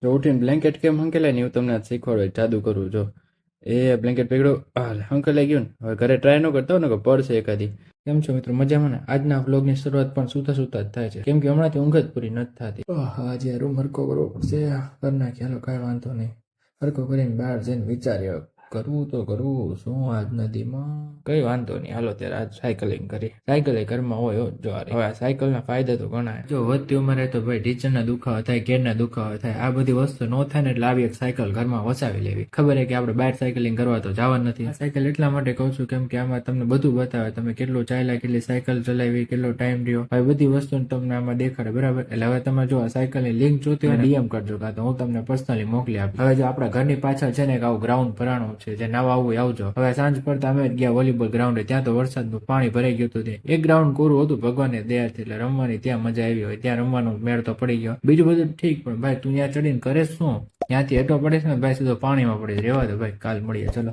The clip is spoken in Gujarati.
જો ઉઠીને બ્લેન્કેટ કેમ હંકેલાય ને એવું તમને આજ શીખવાડો જાદુ કરું જો. એ બ્લેન્કેટ પકડો હંકેલાઈ ગયું ને હવે ઘરે ટ્રાય ન કરતા હોય ને કે પડશે એકાદી. કેમ છો મિત્રો મજામાં ને? આજના વ્લોગની શરૂઆત પણ સુતા સુતા જ થાય છે કેમ કે હમણાંથી ઊંઘ જ પૂરી નથી થતી. આજે રૂમ હરકો કરવો પડશે કરી નાખી હાલો કાંઈ વાંધો નહીં. હરકો કરીને બહાર જઈને વિચાર્યો કરવું તો કરવું શું આજ નદીમાં કઈ વાંધો નહીં હાલો ત્યારે આજ સાયકલિંગ કરી. સાયકલ એ ઘરમાં હોય જો હવે આ સાયકલના ફાયદા તો ઘણા જો વધતી ઉંમરે તો ભાઈ ઢીચણના દુખાવા થાય કેડના દુખાવા થાય આ બધી વસ્તુ ન થાય ને એટલે આવી એક સાયકલ ઘરમાં વસાવી લેવી. ખબર છે કે આપણે બહાર સાયકલિંગ કરવા તો જવાનું નથી. સાયકલ એટલા માટે કહું છું કેમ કે આમાં તમને બધું બતાવે તમે કેટલું ચાલ્યા કેટલી સાયકલ ચલાવી કેટલો ટાઈમ રહ્યો હવે બધી વસ્તુ તમને આમાં દેખાડે બરાબર. એટલે હવે તમે જો આ સાયકલની લિંક જોતી હોય ડીએમ કરજો કાં તો હું તમને પર્સનલી મોકલી આપીશ. હવે જો આપણા ઘરની પાછળ છે ને એક આવું ગ્રાઉન્ડ ભરાણું છે જે નવા આવું આવજો. હવે સાંજ પડતા અમે ગયા વોલીબોલ ગ્રાઉન્ડે ત્યાં તો વરસાદનું પાણી ભરાઈ ગયું હતું. એક ગ્રાઉન્ડ કોરું હતું ભગવાનની દયાથી એટલે રમવાની ત્યાં મજા આવી હોય ત્યાં રમવાનું મેળ તો પડી ગયો. બીજું બધું ઠીક પણ ભાઈ તું ત્યાં ચડીને કરે શું ત્યાંથી હેઠો પડે છે ને ભાઈ સીધો પાણીમાં પડી રહેવા દો ભાઈ કાલ મળીએ ચલો.